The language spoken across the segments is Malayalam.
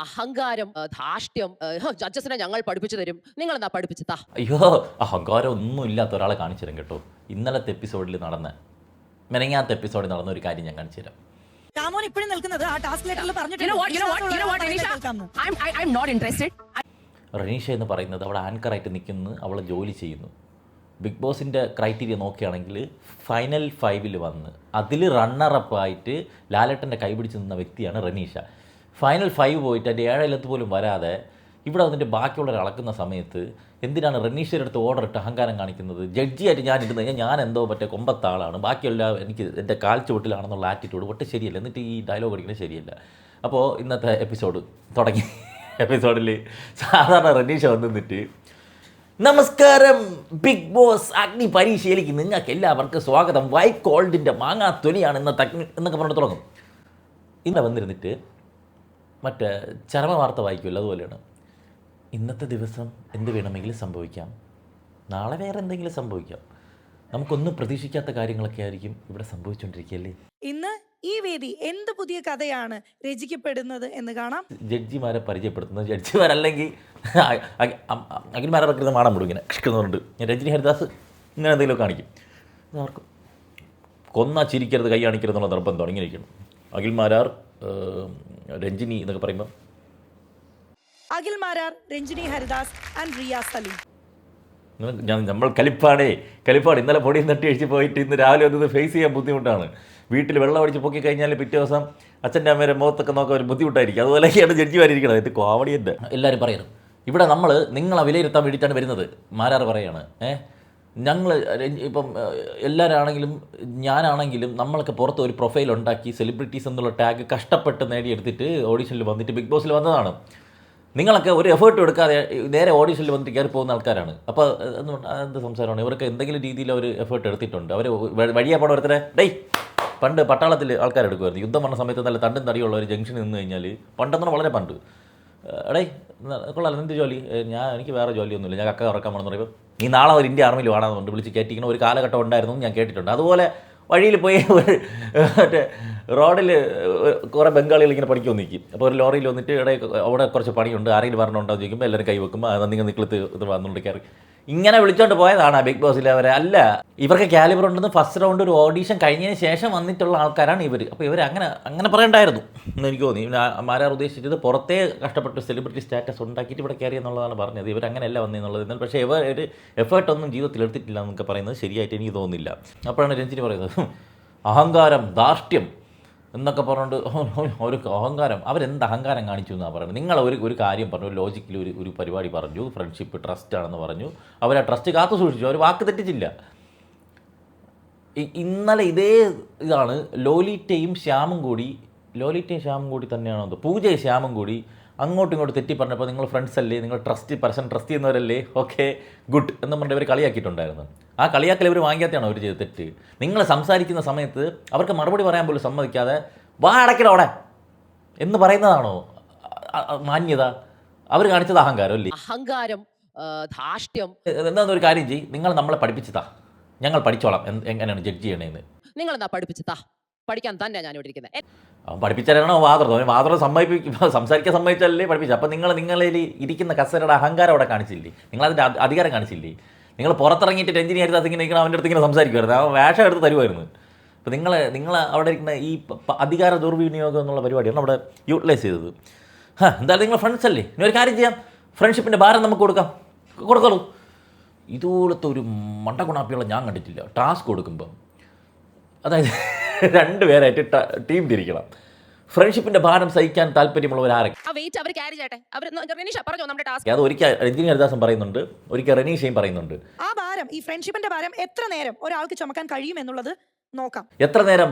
അഹങ്കാരം, ധാർഷ്ട്യം, ജഡ്ജസിനെ ഞങ്ങൾ പഠിപ്പിച്ചു തരും. നിങ്ങളെന്നാ പഠിപ്പിച്ച് താ. അയ്യോ! അഹങ്കാരം ഒന്നും ഇല്ലാത്ത ഒരാളെ കാണിച്ചു തരാം കേട്ടോ. ഇന്നലത്തെ എപ്പിസോഡിൽ മെനങ്ങാത്ത എപ്പിസോഡിൽ നടന്ന ഒരു കാര്യം ഞാൻ കാണിച്ചു തരാം. രാമോൻ ഇപ്പോഴും നിൽക്കുന്നത് ആ ടാസ്ക് ലെറ്ററിൽ I'm not interested. റനീഷ എന്ന് പറയുന്നത് അവിടെ ആങ്കറായിട്ട് നിൽക്കുന്നു, അവൾ ജോലി ചെയ്യുന്നു. ബിഗ് ബോസിൻ്റെ ക്രൈറ്റീരിയ നോക്കുകയാണെങ്കിൽ ഫൈനൽ 5 വന്ന് അതിൽ റണ്ണറപ്പായിട്ട് ലാലേട്ടൻ്റെ കൈപിടിച്ച് നിന്ന വ്യക്തിയാണ് റനീഷ. ഫൈനൽ 5 പോയിട്ട് അതിൻ്റെ 7 പോലും വരാതെ ഇവിടെ വന്നിട്ട് ബാക്കിയുള്ളവർ അളക്കുന്ന സമയത്ത് എന്തിനാണ് റനീഷയുടെ അടുത്ത് ഓർഡർ ഇട്ട് അഹങ്കാരം കാണിക്കുന്നത്? ജഡ്ജിയായിട്ട് ഞാൻ ഇരുന്ന് കഴിഞ്ഞാൽ ഞാൻ എന്തോ മറ്റേ കൊമ്പത്താളാണ്, ബാക്കിയെല്ലാം എനിക്ക് എൻ്റെ കാൽച്ചുവട്ടിലാണെന്നുള്ള ആറ്റിറ്റ്യൂഡ് ഒട്ടും ശരിയല്ല. എന്നിട്ട് ഈ ഡയലോഗ് അടിക്കുന്നത് ശരിയല്ല. അപ്പോൾ ഇന്നത്തെ എപ്പിസോഡ് തുടങ്ങി. എപ്പിസോഡിൽ സാധാരണ റനീഷ വന്ന് നിന്നിട്ട് നമസ്കാരം ബിഗ് ബോസ് അഗ്നി പരീക്ഷയിലേക്ക് നിങ്ങൾക്ക് എല്ലാവർക്കും സ്വാഗതം, വൈറ്റ് കോൾഡിൻ്റെ മാങ്ങാത്തൊലിയാണ് എന്നൊക്കെ പറഞ്ഞിട്ട് തുടങ്ങും. ഇന്നലെ വന്നിരുന്നിട്ട് മറ്റേ ചരമ വാർത്ത വായിക്കുമല്ലോ, അതുപോലെയാണ്. ഇന്നത്തെ ദിവസം എന്ത് വേണമെങ്കിലും സംഭവിക്കാം, നാളെ വേറെ എന്തെങ്കിലും സംഭവിക്കാം, നമുക്കൊന്നും പ്രതീക്ഷിക്കാത്ത കാര്യങ്ങളൊക്കെ ആയിരിക്കും ഇവിടെ സംഭവിച്ചുകൊണ്ടിരിക്കുകയല്ലേ. ഇന്ന് ഈ വേദി എന്ത് പുതിയ കഥയാണ് രചിക്കപ്പെടുന്നത് എന്ന് കാണാം. ജഡ്ജിമാരെ പരിചയപ്പെടുത്തുന്നത്, ജഡ്ജിമാരല്ലെങ്കിൽ അഖിൽമാരെ വെക്കുന്നത് മാണം വിടും ഇങ്ങനെ ഇഷ്ടമെന്നുണ്ട്. രജനി ഹരിദാസ് ഇങ്ങനെ എന്തെങ്കിലും കാണിക്കും. ആർക്കും കൊന്നാ ചിരിക്കരുത്, കൈ കാണിക്കരുത് എന്നുള്ള നിർബന്ധമാണ്. ഇങ്ങനെ ഇരിക്കണം അഖിൽമാരാർ, രഞ്ജിനി എന്നൊക്കെ പറയുമ്പോൾ അഖിൽ മാരാർ, രഞ്ജിനി ഹരിദാസ് ആൻഡ് റിയ സലീം. നമ്മൾ കലിപ്പാട് ഇന്നലെ പൊടിയും തട്ടി അഴിച്ച് പോയിട്ട് ഇന്ന് രാവിലെ വന്നത് ഫേസ് ചെയ്യാൻ ബുദ്ധിമുട്ടാണ്. വീട്ടിൽ വെള്ളം അടിച്ച് പൊക്കി കഴിഞ്ഞാൽ പിറ്റേ ദിവസം അച്ഛൻ്റെ അമ്മേരെ മുഖത്തൊക്കെ നോക്കാൻ ഒരു ബുദ്ധിമുട്ടായിരിക്കും. അതുപോലെയൊക്കെയാണ് ജഡ്ജിമാരിയിരിക്കണം. ഇത് കോമഡിയുണ്ട്. എല്ലാവരും പറയുന്നു ഇവിടെ നമ്മൾ നിങ്ങളെ വിലയിരുത്താൻ വേണ്ടിയിട്ടാണ് വരുന്നത്. മാരാർ പറയാണ്, ഞങ്ങൾ ഇപ്പം എല്ലാവരാണെങ്കിലും ഞാനാണെങ്കിലും നമ്മളൊക്കെ പുറത്ത് ഒരു പ്രൊഫൈൽ ഉണ്ടാക്കി സെലിബ്രിറ്റീസ് എന്നുള്ള ടാഗ് കഷ്ടപ്പെട്ട് നേടിയെടുത്തിട്ട് ഓഡീഷനിൽ വന്നിട്ട് ബിഗ് ബോസിൽ വന്നതാണ്. നിങ്ങളൊക്കെ ഒരു എഫേർട്ടും എടുക്കാതെ നേരെ ഓഡീഷനിൽ വന്നിട്ട് കയറി പോകുന്ന ആൾക്കാരാണ്. അപ്പോൾ എന്ത് സംസാരമാണ്? ഇവർക്ക് എന്തെങ്കിലും രീതിയിൽ അവർ എഫേർട്ട് എടുത്തിട്ടുണ്ട്. അവർ വഴിയാ പോണ ഒരുത്തരെ പണ്ട് പട്ടാളത്തിൽ ആൾക്കാരെടുക്കുമായിരുന്നു. യുദ്ധം പറഞ്ഞ സമയത്ത് നല്ല തണ്ടും തടിയുള്ള ഒരു ജംഗ്ഷനിൽ നിന്ന് കഴിഞ്ഞാൽ പണ്ടെന്ന് വളരെ പണ്ട് കൊള്ളാം എന്ത് ജോലി, എനിക്ക് വേറെ ജോലിയൊന്നുമില്ല, ഞാൻ കക്ക ഉറക്കാൻ പോകണമെന്ന് പറയുമ്പോൾ നീ നാളെ ഒരു ഇന്ത്യ ആർമിയിൽ വേണമെന്നുണ്ട് വിളിച്ച് കയറ്റിക്കുന്ന ഒരു കാലഘട്ടം ഉണ്ടായിരുന്നു ഞാൻ കേട്ടിട്ടുണ്ട്. അതുപോലെ വഴിയിൽ പോയി മറ്റേ റോഡിൽ കുറേ ബംഗാളികൾ ഇങ്ങനെ പണിക്ക് നിൽക്കും. അപ്പോൾ ഒരു ലോറിയിൽ വന്നിട്ട് അവിടെ കുറച്ച് പണിയുണ്ട്, ആരെങ്കിലും വരണമുണ്ടോ എന്ന് ചോദിക്കുമ്പോൾ എല്ലാവരും കൈവെക്കുമ്പോൾ നിങ്ങൾ നിക്കളത്ത് ഇത് വന്നുകൊണ്ട് കയറി ഇങ്ങനെ വിളിച്ചോണ്ട് പോയതാണ് ബിഗ് ബോസിൽ അവരെ. അല്ല, ഇവർക്ക് കാലിബർ ഉണ്ടെന്ന് ഫസ്റ്റ് റൗണ്ട് ഒരു ഓഡീഷൻ കഴിഞ്ഞതിന് ശേഷം വന്നിട്ടുള്ള ആൾക്കാരാണ് ഇവർ. അപ്പോൾ ഇവർ അങ്ങനെ പറയണ്ടായിരുന്നു എന്ന് എനിക്ക് തോന്നി. മാരാർ ഉദ്ദേശിച്ചത് പുറത്തേ കഷ്ടപ്പെട്ട് സെലിബ്രിറ്റി സ്റ്റാറ്റസ് ഉണ്ടാക്കിയിട്ട് ഇവിടെ കയറി എന്നുള്ളതാണ് പറഞ്ഞത്. ഇവരങ്ങനെയല്ല വന്നെന്നുള്ളത്. എന്നാൽ പക്ഷേ ഇവർ ഒരു എഫേർട്ടൊന്നും ജീവിതത്തിൽ എടുത്തിട്ടില്ല എന്നൊക്കെ പറയുന്നത് ശരിയായിട്ട് എനിക്ക് തോന്നുന്നില്ല. അപ്പോഴാണ് രഞ്ജിനി പറയുന്നത് അഹങ്കാരം, ധാർഷ്ട്യം എന്നൊക്കെ പറഞ്ഞുകൊണ്ട് ഒരു അഹങ്കാരം. അവരെന്ത് അഹങ്കാരം കാണിച്ചു എന്നാണ് പറയുന്നത്. നിങ്ങൾ ഒരു കാര്യം പറഞ്ഞു, ഒരു ലോജിക്കിൽ ഒരു പരിപാടി പറഞ്ഞു, ഫ്രണ്ട്ഷിപ്പ് ട്രസ്റ്റ് ആണെന്ന് പറഞ്ഞു. അവർ ആ ട്രസ്റ്റ് കാത്തു സൂക്ഷിച്ചു, അവർ വാക്ക് തെറ്റിച്ചില്ല. ഇന്നലെ ഇതേ ഇതാണ് ലോലിറ്റയും ശ്യാമും കൂടി തന്നെയാണോ, പൂജയും ശ്യാമും കൂടി അങ്ങോട്ടും ഇങ്ങോട്ടും തെറ്റി പറഞ്ഞപ്പോൾ നിങ്ങൾ ഫ്രണ്ട്സ് അല്ലേ, നിങ്ങൾ ട്രസ്റ്റ് ചെയ്യുന്നവരല്ലേ, ഓക്കെ ഗുഡ് എന്ന് പറഞ്ഞിട്ട് ഇവർ കളിയാക്കിയിട്ടുണ്ടായിരുന്നു. ആ കളിയാക്കൽ ഇവർ വാങ്ങിക്കാത്തതാണ് അവർ ചെയ്ത് തെറ്റ്. നിങ്ങൾ സംസാരിക്കുന്ന സമയത്ത് അവർക്ക് മറുപടി പറയാൻ പോലും സമ്മതിക്കാതെ വാ അടയ്ക്കലോടെ എന്ന് പറയുന്നതാണോ മാന്യത? അവർ കാണിച്ചത് അഹങ്കാരം അല്ലേ? അഹങ്കാരം, ധാർഷ്ട്യം. എന്താണെന്നൊരു കാര്യം ചെയ്യും, നിങ്ങൾ നമ്മളെ പഠിപ്പിച്ചതാ, ഞങ്ങൾ പഠിച്ചോളാം എങ്ങനെയാണ് ജഡ്ജ് ചെയ്യണേന്ന്. നിങ്ങളെന്നാ പഠിപ്പിച്ച് താ. പഠിക്കാൻ തന്നെ ഞാൻ ഇവിടെ ഇരിക്കുന്നത്. അവൻ പഠിപ്പിച്ചാലാണോ വാതറ സംസാരിക്കാൻ സമ്മതിച്ചല്ലേ പഠിപ്പിച്ചത്. അപ്പം നിങ്ങളിൽ ഇരിക്കുന്ന കസേരയുടെ അഹങ്കാരം അവിടെ കാണിച്ചില്ലേ, നിങ്ങളതിൻ്റെ അധികാരം കാണിച്ചില്ലേ? നിങ്ങൾ പുറത്തിറങ്ങിയിട്ട് രഞ്ജിനി ഹരിദാസ് ഇങ്ങനെ ഇരിക്കണം, അവൻ്റെ അടുത്ത് ഇങ്ങനെ സംസാരിക്കുമായിരുന്നു, അവൻ വേഷം എടുത്ത് തരുമായിരുന്നു. അപ്പോൾ നിങ്ങൾ അവിടെ ഇരിക്കുന്ന ഈ അധികാര ദുർവിനിയോഗം എന്നുള്ള പരിപാടിയാണ് അവിടെ യൂട്ടിലൈസ് ചെയ്തത്. എന്തായാലും നിങ്ങൾ ഫ്രണ്ട്സ് അല്ലേ, ഇനി ഒരു കാര്യം ചെയ്യാം, ഫ്രണ്ട്ഷിപ്പിൻ്റെ ഭാരം നമുക്ക് കൊടുത്തോളൂ. ഇതുപോലത്തെ ഒരു മണ്ടഗുണാപ്പിയുള്ള ഞാൻ കണ്ടിട്ടില്ല. ടാസ്ക് കൊടുക്കുമ്പോൾ അതായത് 2 പേരായിട്ട് ടീം തിരിക്കണം. ഫ്രണ്ട്ഷിപ്പിന്റെ ഭാരം സഹിക്കാൻ താല്പര്യമുള്ളവരാരൊക്കെ അത് ഒരിക്കൽ രഞ്ജിനി ഹരിദാസൻ പറയുന്നുണ്ട്, ഒരിക്കൽ റനീഷയും പറയുന്നുണ്ട്. ആ ഭാരം, ഈ ഫ്രണ്ട്ഷിപ്പിന്റെ ഭാരം എത്ര നേരം ഒരാൾക്ക് ചുമക്കാൻ കഴിയും എന്നുള്ളത് നോക്കാം. എത്ര നേരം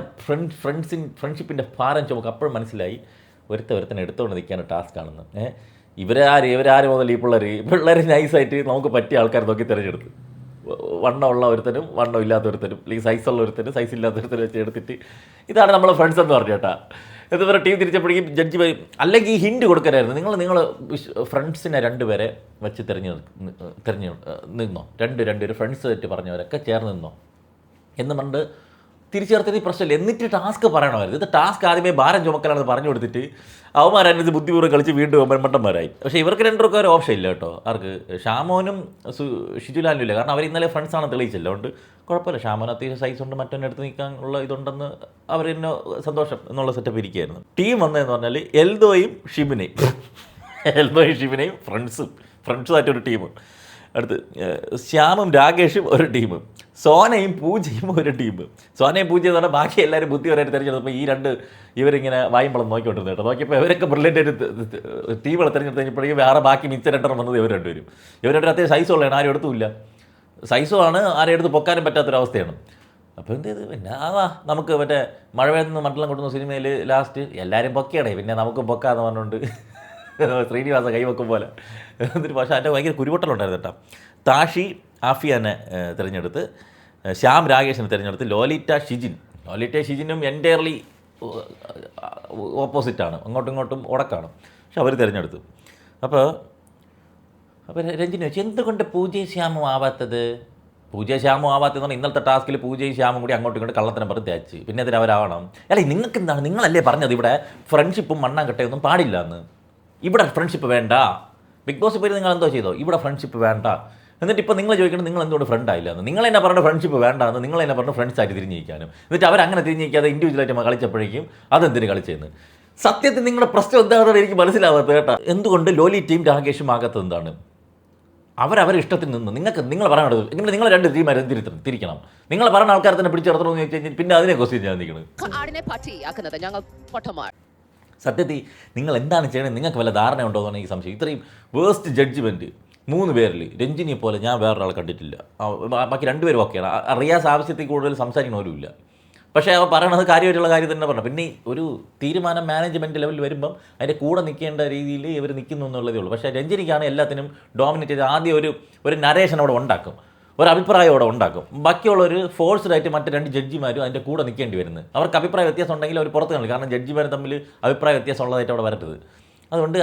ഫ്രണ്ട്ഷിപ്പിന്റെ ഭാരം ചുമക്കും. അപ്പോഴും മനസ്സിലായി ഒരുത്തനെ എടുത്തുകൊണ്ട് നിൽക്കാൻ ടാസ്ക് ആണെന്ന്. ഇവരാര് മുതൽ ഈ പിള്ളേർ നൈസായിട്ട് നമുക്ക് പറ്റിയ ആൾക്കാർ നോക്കി തിരഞ്ഞെടുത്ത്, വണ്ണമുള്ള ഒരുത്തനും വണ്ണം ഇല്ലാത്ത ഒരുത്തനും, അല്ലെങ്കിൽ സൈസുള്ള ഒരുത്തനും സൈസ് ഇല്ലാത്ത ഒരുത്തനും വെച്ച് എടുത്തിട്ട് ഇതാണ് നമ്മളെ ഫ്രണ്ട്സ് എന്ന് പറഞ്ഞു കേട്ടാ. എന്നിട്ട് ടീം തിരിച്ചപ്പോഴേക്കും ജഡ്ജി അല്ലെങ്കിൽ ഈ ഹിൻഡ് കൊടുക്കലായിരുന്നു, നിങ്ങൾ ഫ്രണ്ട്സിനെ 2 പേരെ വെച്ച് തിരഞ്ഞു നിന്നോ, 2 ഫ്രണ്ട്സ് ആയിട്ട് പറഞ്ഞവരൊക്കെ ചേർന്ന് നിന്നോ എന്ന് പറഞ്ഞിട്ട് തിരിച്ചു ചേർത്തത് പ്രശ്നമില്ല. എന്നിട്ട് ടാസ്ക് പറയണമായിരുന്നു. ഇത് ടാസ്ക് ആദ്യമേ ഭാരം ചുമക്കലാണെന്ന് പറഞ്ഞു കൊടുത്തിട്ട് അവന്മാരതിനകത്ത് ബുദ്ധിപൂർവ്വം കളിച്ച് വീണ്ടും മണ്ടന്മാരായി. പക്ഷേ ഇവർക്ക് രണ്ടുപേർക്കും ഒരു ഓപ്ഷൻ ഇല്ല കേട്ടോ. ആർക്ക്? ഷാമോനും ഷിജുലാലും ഇല്ല. കാരണം അവർ ഇന്നലെ ഫ്രണ്ട്സാണ് തെളിയിച്ചല്ലോ. അതുകൊണ്ട് കുഴപ്പമില്ല. ഷാമോൻ അത്യാവശ്യം സൈസ് ഉണ്ട്, മറ്റൊന്നെ എടുത്ത് നിൽക്കാനുള്ള ഇതുണ്ടെന്ന് അവർ തന്നെ സന്തോഷം എന്നുള്ള സെറ്റപ്പ് ഇരിക്കുകയായിരുന്നു. ടീം വന്നതെന്ന് പറഞ്ഞാൽ എൽദോയും ഷിബിനെയും ഫ്രണ്ട്സുമായിട്ടൊരു ടീം. അടുത്ത് ശ്യാമും രാകേഷും ഒരു ടീം, സോനയും പൂജയും ഒരു ടീം. സോനയും പൂജ എന്ന് പറഞ്ഞാൽ ബാക്കി എല്ലാവരും ബുദ്ധിപരമായിട്ട് തിരഞ്ഞെടുത്തപ്പോൾ ഈ രണ്ട് ഇവരിങ്ങനെ വായുമ്പളം നോക്കിക്കൊണ്ടിരുന്നു കേട്ടോ. നോക്കിയപ്പോൾ ഇവരൊക്കെ ബ്രില്യൻ്റ് ടീമുകളെ തിരഞ്ഞെടുത്ത് കഴിഞ്ഞപ്പോഴേക്കും വേറെ ബാക്കി മിച്ച രണ്ടെണ്ണം വന്നത് ഇവർ രണ്ടുപേരും. അത്യാവശ്യം സൈസ് ഉള്ളതാണ്, ആരും എടുത്തുമില്ല. സൈസുമാണ്, ആരും എടുത്ത് പൊക്കാനും പറ്റാത്തൊരവസ്ഥയാണ്. അപ്പോൾ എന്ത് ചെയ്ത് പിന്നെ നമുക്ക് മറ്റേ മഴവെന്ന് മണ്ഡലം കൊണ്ടുവന്ന സിനിമയിൽ ലാസ്റ്റ് എല്ലാവരും പൊക്കിയാണേ, പിന്നെ നമുക്ക് പൊക്കാന്ന് പറഞ്ഞുകൊണ്ട് ശ്രീനിവാസ കൈവെക്കും പോലെ. എന്നിട്ട് പക്ഷേ അതിൻ്റെ ഭയങ്കര കുരുവട്ടലുണ്ടായിരുന്നു കേട്ടോ. താഷി ആഫിയാനെ തിരഞ്ഞെടുത്ത്, ശ്യാം രാകേഷിനെ തിരഞ്ഞെടുത്ത്, ലോലിറ്റ ഷിജിനും എൻറ്റയർലി ഓപ്പോസിറ്റാണ്, അങ്ങോട്ടും ഇങ്ങോട്ടും ഉടക്കാണ്. പക്ഷെ അവർ തിരഞ്ഞെടുത്തു. അപ്പോൾ രഞ്ജിനി വെച്ചു എന്തുകൊണ്ട് പൂജയും ശ്യാമും ആവാത്തത്? പൂജയും ആവാത്തതെന്ന് പറഞ്ഞാൽ ഇന്നലത്തെ ടാസ്കിൽ പൂജയും ശ്യാമും കൂടി അങ്ങോട്ടും ഇങ്ങോട്ട് കള്ളത്തിനെ പറഞ്ഞ് തേച്ച് പിന്നെ അതിന് അവരാവണം. അല്ല നിങ്ങൾക്ക് എന്താണ്, നിങ്ങളല്ലേ പറഞ്ഞത് ഇവിടെ ഫ്രണ്ട്ഷിപ്പും മണ്ണാങ്കട്ടയൊന്നും പാടില്ല എന്ന്. ഇവിടെ ഫ്രണ്ട്ഷിപ്പ് വേണ്ട. ബിഗ് ബോസ് പോയി നിങ്ങൾ എന്തോ ചെയ്തോ, ഇവിടെ ഫ്രണ്ട്ഷിപ്പ് വേണ്ട. എന്നിട്ട് ഇപ്പോൾ നിങ്ങൾ ചോദിക്കണം നിങ്ങൾ എന്തുകൊണ്ട് ഫ്രണ്ട് ആയില്ല എന്ന്. നിങ്ങൾ തന്നെ പറഞ്ഞ ഫ്രണ്ട്ഷിപ്പ് വേണ്ട എന്ന്, നിങ്ങൾ തന്നെ പറഞ്ഞ ഫ്രണ്ട്സ് ആയിട്ട് തിരിഞ്ഞിരിക്കാനും. എന്നിട്ട് അവരങ്ങനെ തിരിഞ്ഞിരിക്കാതെ ഇൻഡിവിജ്വലായിട്ട് കളിച്ചപ്പോഴേക്കും അതെന്തിന് കളിച്ചതെന്ന്. സത്യത്തിൽ നിങ്ങളുടെ പ്രശ്നം എന്താണെന്ന് എനിക്ക് മനസ്സിലാവാത്തത് കേട്ടോ. എന്തുകൊണ്ട് ലോലിറ്റയും രാകേഷും ആകാത്തത് എന്താണ്? അവരവരുടെ ഇഷ്ടത്തിൽ നിന്ന് നിങ്ങൾ പറയണത് ഇങ്ങനെ നിങ്ങൾ രണ്ട് ടീമാരും തിരിക്കണം. നിങ്ങൾ പറഞ്ഞ ആൾക്കാരെ തന്നെ പിടിച്ചിടത്തണമെന്ന് ചോദിച്ചു കഴിഞ്ഞാൽ പിന്നെ അതിനെ ക്വസ്റ്റ്യൻ ചെയ്യാൻ നിൽക്കുന്നത്. സത്യത്തിൽ നിങ്ങൾ എന്താണ് ചെയ്യണത് നിങ്ങൾക്ക് വല്ല ധാരണ ഉണ്ടോ എന്നാണ് എനിക്ക് സംശയം. ഇത്രയും വേസ്റ്റ് ജഡ്ജ്മെൻറ്റ് 3 പേരിൽ രഞ്ജിനിയെ പോലെ ഞാൻ വേറൊരാളെ കണ്ടിട്ടില്ല. ബാക്കി 2 പേരും ഓക്കെയാണ്. റിയാസ് ആവശ്യത്തിൽ കൂടുതൽ സംസാരിക്കണവരുമില്ല. പക്ഷേ അവർ പറയണത് കാര്യമായിട്ടുള്ള കാര്യം തന്നെ പറഞ്ഞു. പിന്നെ ഒരു തീരുമാനം മാനേജ്മെൻറ്റ് ലെവലിൽ വരുമ്പം അതിൻ്റെ കൂടെ നിൽക്കേണ്ട രീതിയിൽ ഇവർ നിൽക്കുന്നു എന്നുള്ളതേ ഉള്ളൂ. പക്ഷേ രഞ്ജിനിക്കാണ് എല്ലാത്തിനും ഡോമിനേറ്റ് ചെയ്ത് ആദ്യം ഒരു നരേഷൻ അവിടെ ഉണ്ടാക്കും, ഒരു അഭിപ്രായം അവിടെ ഉണ്ടാക്കും. ബാക്കിയുള്ളൊരു ഫോഴ്സ്ഡായിട്ട് മറ്റ് 2 ജഡ്ജിമാരും അതിൻ്റെ കൂടെ നിൽക്കേണ്ടി വരുന്നത്. അവർക്ക് അഭിപ്രായ വ്യത്യാസം ഉണ്ടെങ്കിൽ അവർ പുറത്ത് കാണില്ല. കാരണം ജഡ്ജിമാർ തമ്മിൽ അഭിപ്രായ വ്യത്യാസം ഉള്ളതായിട്ട് അവിടെ വരരുത്. അതുകൊണ്ട്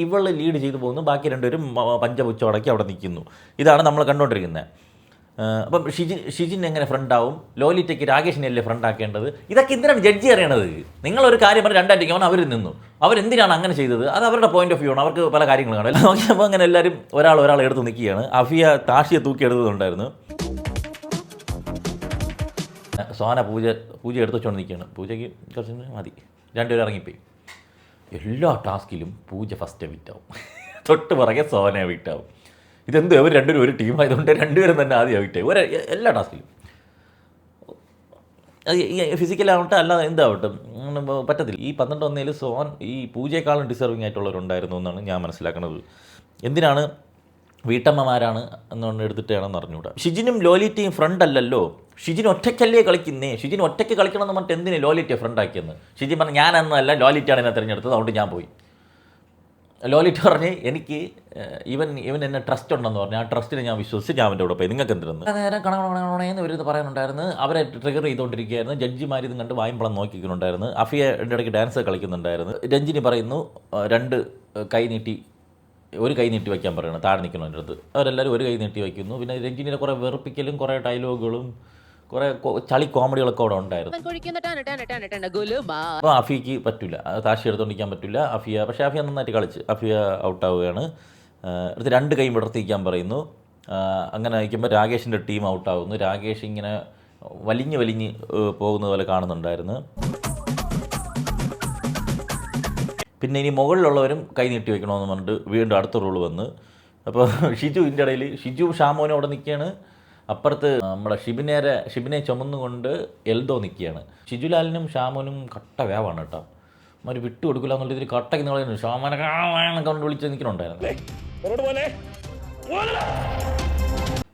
ഇവൾ ലീഡ് ചെയ്തു പോകുന്നു, ബാക്കി 2 പേരും പഞ്ചപുച്ചമടക്കി അവിടെ നിൽക്കുന്നു. ഇതാണ് നമ്മൾ കണ്ടുകൊണ്ടിരിക്കുന്നത്. അപ്പം ഷിജിൻ എങ്ങനെ ഫ്രണ്ടാവും? ലോലിറ്റയ്ക്ക് രാകേഷിനെയല്ലേ ഫ്രണ്ടാക്കേണ്ടത്? ഇതൊക്കെ എന്തിനാണ് ജഡ്ജി അറിയണത്? നിങ്ങളൊരു കാര്യം പറഞ്ഞ് രണ്ടായിട്ടിരിക്കുമ്പോൾ അവർ നിന്നു. അവരെന്തിനാണ് അങ്ങനെ ചെയ്തത്? അത് അവരുടെ പോയിന്റ് ഓഫ് വ്യൂ ആണ്. അവർക്ക് പല കാര്യങ്ങളും കാണും. എല്ലാം നോക്കിയപ്പോൾ അങ്ങനെ എല്ലാവരും ഒരാൾ എടുത്ത് നിൽക്കുകയാണ്. അഫിയ താഷിയെ തൂക്കി എടുത്തതുണ്ടായിരുന്നു. സോന പൂജ എടുത്ത് വെച്ചുകൊണ്ട് നിൽക്കുകയാണ്. പൂജയ്ക്ക് കുറച്ച് മതി, 2 പേരും ഇറങ്ങിപ്പോയി. എല്ലാ ടാസ്കിലും പൂജ ഫസ്റ്റ് വിറ്റാവും, തൊട്ട് പുറകെ സോന വിറ്റാവും. ഇതെന്ത് അവർ 2 പേരും ഒരു ടീമായതുകൊണ്ട് 2 പേരും തന്നെ ആദ്യം വിറ്റാവും എല്ലാ ടാസ്കിലും. ഫിസിക്കലാവട്ടെ അല്ലാതെ എന്താവട്ടെ പറ്റത്തില്ല. ഈ 12 ഈ പൂജയെക്കാളും ഡിസർവിങ് ആയിട്ടുള്ളവരുണ്ടായിരുന്നു എന്നാണ് ഞാൻ മനസ്സിലാക്കുന്നത്. എന്തിനാണ് വീട്ടമ്മമാരാണ് എന്നുകൊണ്ട് എടുത്തിട്ടാണെന്ന് അറിഞ്ഞുകൂടാ. ഷിജിനും ലോലിറ്റയും ഫ്രണ്ട് അല്ലല്ലോ. ഷിജിൻ ഒറ്റയ്ക്കല്ലേ കളിക്കുന്നേ. ഷിജിൻ ഒറ്റയ്ക്ക് കളിക്കണമെന്ന് പറഞ്ഞിട്ട് എന്തിന് ലോലിറ്റയെ ഫ്രണ്ട് ആക്കിയെന്ന്. ഷിജിൻ പറഞ്ഞു ഞാനൊന്നുമല്ല, ലോലിറ്റയാണ് എന്നെ തിരഞ്ഞെടുത്തത്, അതുകൊണ്ട് ഞാൻ പോയി. ലോലിറ്റ് പറഞ്ഞ് എനിക്ക് ഇവൻ എന്നെ ട്രസ്റ്റ് ഉണ്ടെന്ന് പറഞ്ഞു. ആ ട്രസ്റ്റിനെ ഞാൻ വിശ്വസിച്ച് ഞാൻ അവൻ്റെ കൂടെ പോയി. നിങ്ങൾക്ക് എന്തിരുന്നു നേരം കണക്കണേന്ന് ഇവരിത് പറയാനുണ്ടായിരുന്നു. അവരെ ട്രിഗർ ചെയ്തുകൊണ്ടിരിക്കുകയായിരുന്നു. ജഡ്ജിമാർ ഇതും കണ്ട് വായുമ്പളം നോക്കിക്കുന്നുണ്ടായിരുന്നു. അഫിയ എൻ്റെ ഇടയ്ക്ക് ഡാൻസ് കളിക്കുന്നുണ്ടായിരുന്നു. രഞ്ജിനി പറയുന്നു 2 കൈ നീട്ടി, ഒരു കൈ നീട്ടി വയ്ക്കാൻ പറയണം താഴെ നിൽക്കുന്നതിൻ്റെ അടുത്ത്. അവരെല്ലാവരും ഒരു കൈ നീട്ടി വയ്ക്കുന്നു. പിന്നെ രഞ്ജിനിയുടെ കുറേ വെറുപ്പിക്കലും കുറേ ഡയലോഗുകളും കുറേ ചളി കോമഡികളൊക്കെ അവിടെ ഉണ്ടായിരുന്നു. അപ്പോൾ അഫിയക്ക് പറ്റില്ല, താഷി എടുത്തുകൊണ്ടിരിക്കാൻ പറ്റില്ല. പക്ഷേ അഫിയ നന്നായിട്ട് കളിച്ച് അഫിയ ഔട്ടാവുകയാണ്. അടുത്ത് 2 കൈ വിടർത്തിക്കാൻ പറയുന്നു. അങ്ങനെ നിൽക്കുമ്പോൾ രാകേഷിൻ്റെ ടീം ഔട്ടാവുന്നു. രാകേഷ് ഇങ്ങനെ വലിഞ്ഞ് പോകുന്നത് പോലെ കാണുന്നുണ്ടായിരുന്നു. പിന്നെ ഇനി മുകളിലുള്ളവരും കൈ നീട്ടി വയ്ക്കണമെന്ന് പറഞ്ഞിട്ട് വീണ്ടും അടുത്ത റൂൾ വന്ന്. അപ്പോൾ ഷിജുവിൻ്റെ ഇടയിൽ ഷിജു ഷാമോനും അവിടെ നിൽക്കുകയാണ്. അപ്പുറത്ത് നമ്മുടെ ഷിബിനെ ചുമന്നുകൊണ്ട് എൽദോ നിൽക്കുകയാണ്. ഷിജുലാലിനും ഷാമോനും കട്ട വേവാണ് കേട്ടോ. അവർ വിട്ടു കൊടുക്കില്ല എന്നുള്ള ഇതിൽ കട്ടയ്ക്ക് നിളയുന്നു. ഷാമോനൊക്കെ കൊണ്ട് വിളിച്ച് നിൽക്കണുണ്ടായിരുന്നു.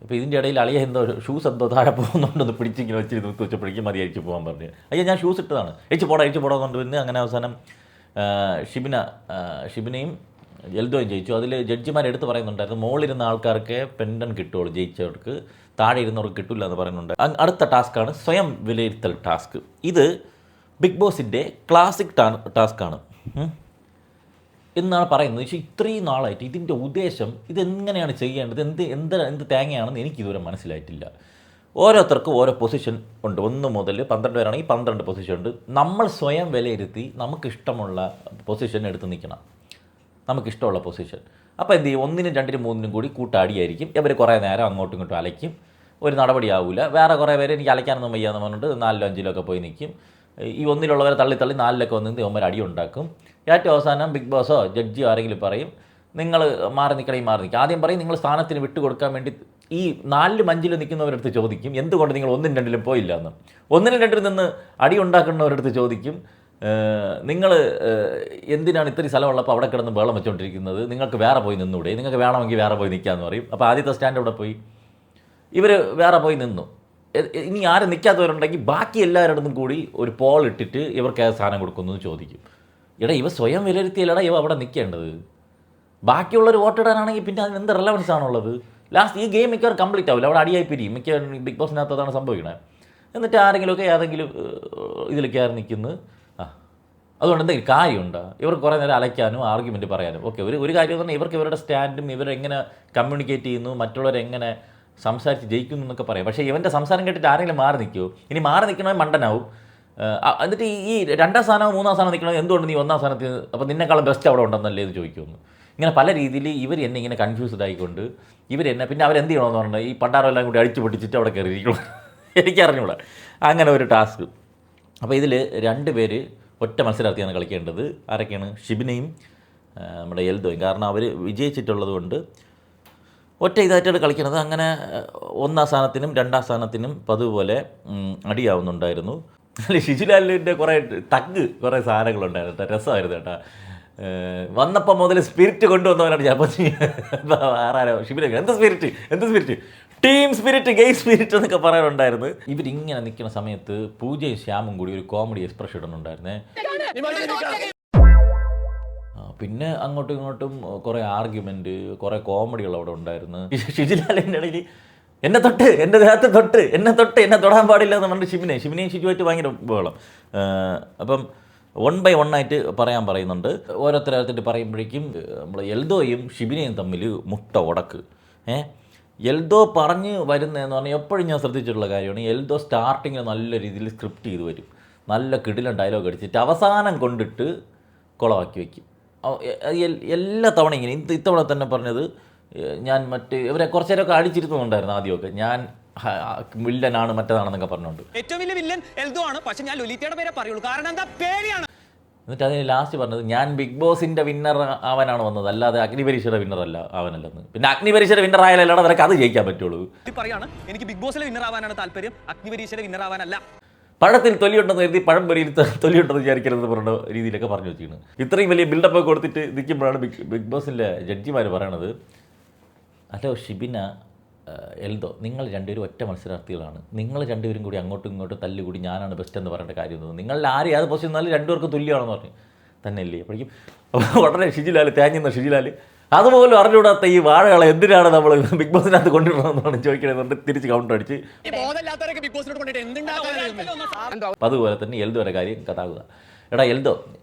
അപ്പോൾ ഇതിൻ്റെ ഇടയിൽ അളിയ ഷൂസ് എന്തോ താഴെ പോകുന്നുണ്ടെന്ന് പിടിച്ചിങ്ങനെ വെച്ച് നിർത്തി വെച്ചപ്പോഴേക്കും മതി അയച്ചു പോകാൻ പറഞ്ഞു. അയ്യോ ഞാൻ ഷൂസ് ഇട്ടതാണ്, അയച്ചു പോടാ കൊണ്ട് പിന്നെ അങ്ങനെ അവസാനം ഷിബിനെയും എൽദോയും ജയിച്ചു. അതിൽ ജഡ്ജിമാർ എടുത്ത് പറയുന്നുണ്ടായിരുന്നു മുകളിലിരുന്ന ആൾക്കാർക്ക് പെൻഡൻ കിട്ടുള്ളൂ, ജയിച്ചവർക്ക് താഴെ ഇരുന്നവർക്ക് കിട്ടില്ല എന്ന് പറയുന്നുണ്ട്. അടുത്ത ടാസ്ക്കാണ് സ്വയം വിലയിരുത്തൽ ടാസ്ക്. ഇത് ബിഗ് ബോസിൻ്റെ ക്ലാസിക് ടാസ്ക്കാണ് എന്നാണ് പറയുന്നത്. പക്ഷേ ഇത്രയും നാളായിട്ട് ഇതിൻ്റെ ഉദ്ദേശം ഇതെങ്ങനെയാണ് ചെയ്യേണ്ടത്, എന്ത് തേങ്ങയാണെന്ന് എനിക്കിതുവരെ മനസ്സിലായിട്ടില്ല. ഓരോരുത്തർക്കും ഓരോ പൊസിഷൻ ഉണ്ട്. 1 മുതൽ 12 വരെയാണെങ്കിൽ 12 പൊസിഷൻ ഉണ്ട്. നമ്മൾ സ്വയം വിലയിരുത്തി നമുക്കിഷ്ടമുള്ള പൊസിഷൻ എടുത്ത് നിൽക്കണം, നമുക്കിഷ്ടമുള്ള പൊസിഷൻ. അപ്പോൾ എന്ത് ചെയ്യും, 1നും 2നും 3നും കൂടി കൂട്ടാടിയായിരിക്കും. ഇവർ കുറേ നേരം അങ്ങോട്ടും ഇങ്ങോട്ടും അലയ്ക്കും, ഒരു നടപടിയാവില്ല. വേറെ കുറേ പേര് എനിക്ക് അലയ്ക്കാനൊന്നും വയ്യാന്ന് പറഞ്ഞിട്ട് 4ലോ 5ലോ ഒക്കെ പോയി നിൽക്കും. ഈ 1ലുള്ളവരെ തള്ളി 4ലൊക്കെ വന്ന് ഇവന്മാർ അടി ഉണ്ടാക്കും. ഏറ്റവും അവസാനം ബിഗ് ബോസോ ജഡ്ജിയോ ആരെങ്കിലും പറയും നിങ്ങൾ മാറി നിൽക്കണമെങ്കിൽ മാറി നിൽക്കുക. ആദ്യം പറയും നിങ്ങൾ സ്ഥാനത്തിന് വിട്ടുകൊടുക്കാൻ വേണ്ടി ഈ 4ലും 5ലും നിൽക്കുന്നവരടുത്ത് ചോദിക്കും എന്തുകൊണ്ട് നിങ്ങൾ 1നും 2ലും പോയില്ല എന്ന്. 1നും 2ലും നിന്ന് അടി ഉണ്ടാക്കുന്നവരടുത്ത് ചോദിക്കും നിങ്ങൾ എന്തിനാണ് ഇത്രയും സ്ഥലമുള്ളപ്പോൾ അവിടെ കിടന്ന് ബഹളം വെച്ചുകൊണ്ടിരിക്കുന്നത്, നിങ്ങൾക്ക് വേറെ പോയി നിന്നൂടെ, നിങ്ങൾക്ക് വേണമെങ്കിൽ വേറെ പോയി നിൽക്കാമെന്ന് പറയും. അപ്പോൾ ആദ്യത്തെ സ്റ്റാൻഡ് അവിടെ പോയി ഇവർ വേറെ പോയി നിന്നു. ഇനി ആരും നിൽക്കാത്തവരുണ്ടെങ്കിൽ ബാക്കി എല്ലാവരുടെ കൂടി ഒരു പോൾ ഇട്ടിട്ട് ഇവർക്ക് ഏത് സ്ഥാനം കൊടുക്കുന്നു എന്ന് ചോദിക്കും. ഇവ സ്വയം വിലയിരുത്തിയല്ലടാ ഇവ അവിടെ നിൽക്കേണ്ടത്. ബാക്കിയുള്ളവർ വോട്ടിടാനാണെങ്കിൽ പിന്നെ അതിന് എന്ത് റെലവൻസ് ആണുള്ളത്? ലാസ്റ്റ് ഈ ഗെയിം മിക്കവാറും കംപ്ലീറ്റ് ആവില്ല, അവിടെ അടിയായി പിരിയും. മിക്ക ബിഗ് ബോസിനകത്ത് അതാണ് സംഭവിക്കണത്. എന്നിട്ട് ആരെങ്കിലുമൊക്കെ ഏതെങ്കിലും ഇതിൽ കയറി നിൽക്കുന്നത്. അതുകൊണ്ട് എന്തെങ്കിലും കാര്യമുണ്ടോ? ഇവർക്ക് കുറേ നേരം അലയ്ക്കാനും ആർഗ്യുമെൻറ്റ് പറയാനും ഓക്കെ. ഒരു കാര്യം പറഞ്ഞാൽ ഇവർക്ക് ഇവരുടെ സ്റ്റാൻഡും ഇവരെങ്ങനെ കമ്മ്യൂണിക്കേറ്റ് ചെയ്യുന്നു, മറ്റുള്ളവരെങ്ങനെ സംസാരിച്ച് ജയിക്കുന്നു എന്നൊക്കെ പറയാം. പക്ഷേ ഇവൻ്റെ സംസാരം കേട്ടിട്ട് ആരെങ്കിലും മാറി നിൽക്കുമോ? ഇനി മാറി നിൽക്കണമെങ്കിൽ മണ്ടനാവും. എന്നിട്ട് ഈ 2ാം സ്ഥാനമോ 3ാം സ്ഥാനം നിൽക്കണമെങ്കിൽ എന്തുകൊണ്ട് നീ 1ാം സ്ഥാനത്ത്, അപ്പോൾ നിന്നെക്കാളും ബെസ്റ്റ് അവിടെ ഉണ്ടെന്നല്ലേ എന്ന് ചോദിക്കുമെന്ന്. ഇങ്ങനെ പല രീതിയിൽ ഇവർ എന്നെ ഇങ്ങനെ കൺഫ്യൂസ്ഡ് ആയിക്കൊണ്ട് ഇവരെന്നെ പിന്നെ അവരെന്ത് ചെയ്യണമെന്ന് പറഞ്ഞാൽ ഈ പണ്ടാറെല്ലാം കൂടി അടിച്ചു പൊട്ടിച്ചിട്ട് അവിടെ കയറിയിരിക്കണം. എനിക്കറിഞ്ഞൂടാ അങ്ങനെ ഒരു ടാസ്ക്. അപ്പോൾ ഇതിൽ 2 പേര് ഒറ്റ മത്സരാർത്ഥിയാണ് കളിക്കേണ്ടത്. ആരൊക്കെയാണ്? ഷിബിനയും നമ്മുടെ എൽദോയും. കാരണം അവർ വിജയിച്ചിട്ടുള്ളത് കൊണ്ട് ഒറ്റ ഇതായിട്ടാണ് കളിക്കുന്നത്. അങ്ങനെ 1ാം സ്ഥാനത്തിനും 2ാം സ്ഥാനത്തിനും പതുപോലെ അടിയാവുന്നുണ്ടായിരുന്നു. അല്ല, ഷിജുലാലിൻ്റെ കുറേ സാധനങ്ങളുണ്ടായിരുന്നു കേട്ടോ, രസമായിരുന്നു കേട്ടോ. വന്നപ്പോൾ മുതൽ സ്പിരിറ്റ് കൊണ്ടുവന്നവനാണ് ഞാൻ. ആരാരോ ഷിബിനൊക്കെ എന്ത് spirit team spirit game spirit എന്നൊക്കെ പറയാനുണ്ടായിരുന്നു. ഇവരിങ്ങനെ നിൽക്കുന്ന സമയത്ത് പൂജയും ശ്യാമും കൂടി ഒരു കോമഡി എക്സ്പ്രഷൻ ഇടുന്നുണ്ടായിരുന്നേ. പിന്നെ അങ്ങോട്ടും ഇങ്ങോട്ടും കുറേ ആർഗ്യുമെൻറ്റ്, കുറേ കോമഡികൾ അവിടെ ഉണ്ടായിരുന്നു. ഷിജുലാലിൻ്റെ ഇടയിൽ എന്നെ തൊട്ട്, എൻ്റെ ദേഹത്ത് തൊട്ട്, എന്നെ തൊടാൻ പാടില്ല എന്ന് പറഞ്ഞിട്ട് ഷിബിനെയും ഷിജുവായിട്ട് ഭയങ്കര ബഹളം. അപ്പം 1 by 1 ആയിട്ട് പറയുന്നുണ്ട്. ഓരോരുത്തരായിട്ട് പറയുമ്പോഴേക്കും നമ്മൾ എൽദോയും ഷിബിനെയും തമ്മിൽ മുട്ട ഉടക്ക്. എൽദോ പറഞ്ഞ് വരുന്നതെന്ന് പറഞ്ഞാൽ എപ്പോഴും ഞാൻ ശ്രദ്ധിച്ചിട്ടുള്ള കാര്യമാണ്, എൽദോ സ്റ്റാർട്ടിങ്ങിൽ നല്ല രീതിയിൽ സ്ക്രിപ്റ്റ് ചെയ്ത് വരും, നല്ല കിടിലൻ ഡയലോഗ് അടിച്ചിട്ട് അവസാനം കൊണ്ടിട്ട് കുളമാക്കി വയ്ക്കും. എല്ലാ തവണ ഇങ്ങനെ. ഇത്തവണ തന്നെ പറഞ്ഞത് ഞാൻ ഇവരെ കുറച്ച് നേരമൊക്കെ അടിച്ചിരുത്തുന്നുണ്ടായിരുന്നു ആദ്യമൊക്കെ. ഞാൻ വില്ലനാണ് മറ്റേതാണെന്നൊക്കെ പറഞ്ഞുകൊണ്ട് ഏറ്റവും വലിയ വില്ലൻ എൽദോ ആണ്, പക്ഷെ ഞാൻ ലൊലിറ്റയുടെ പേരെ പറയുള്ളൂ, കാരണം എന്താ പേടിയാണ്. എന്നിട്ട് അതിന് ലാസ്റ്റ് പറഞ്ഞത് ഞാൻ ബിഗ് ബോസിൻ്റെ വിന്നർ ആവാനാണ് വന്നത്, അല്ലാതെ അഗ്നിപരീക്ഷയുടെ വിന്നർ അല്ല ആവാനല്ലെന്ന്. പിന്നെ അഗ്നിപരീക്ഷയുടെ വിന്നർ ആയാലല്ലാതെ നിനക്ക് അത് ജയിക്കാൻ പറ്റുള്ളൂ. പറയാണ് എനിക്ക് ബിഗ് ബോസിലെ വിന്നർ ആവാനാണ് താല്പര്യം, അഗ്നിപരീക്ഷയുടെ വിന്നർ ആവാനല്ല. പഴത്തിൽ തൊലിയുണ്ടെന്ന് കരുതി പഴം പൊരിയിൽ തൊലിയുണ്ടെന്ന് വിചാരിക്കരുതെന്ന് പറഞ്ഞ രീതിയിലൊക്കെ പറഞ്ഞു വെച്ചിരുന്നു. ഇത്രയും വലിയ ബിൽഡപ്പ് കൊടുത്തിട്ട് നിൽക്കുമ്പോഴാണ് ബിഗ് ബോസിൻ്റെ ജഡ്ജിമാർ പറയണത്, ഹലോ ഷിബിന, എൽദോ, നിങ്ങൾ 2 പേരും ഒറ്റ മത്സരാർത്ഥികളാണ്, നിങ്ങൾ 2 പേരും കൂടി അങ്ങോട്ടും ഇങ്ങോട്ടും തല്ലുകൂടി ഞാനാണ് ബെസ്റ്റ് എന്ന് പറയേണ്ട കാര്യമൊന്നും, നിങ്ങളിൽ ആരും ഏത് പൊസിഷൻ എന്നാലും 2 പേർക്കും തുല്യമാണെന്ന് പറഞ്ഞു തന്നെയല്ലേ. അപ്പോഴേക്കും ഉടനെ ഷിജിലാൽ അതുപോലും അറിഞ്ഞുകൂടാത്ത ഈ വാഴകളെ എന്തിനാണ് നമ്മൾ ബിഗ് ബോസിനകത്ത് കൊണ്ടുവരണമെന്നാണ് ചോദിക്കണമെന്നുണ്ട്. തിരിച്ച് കൗണ്ടർ അടിച്ച് അതുപോലെ തന്നെ എൽദോ വരെ കാര്യം കഥാകുക. എടാ എൽദോ,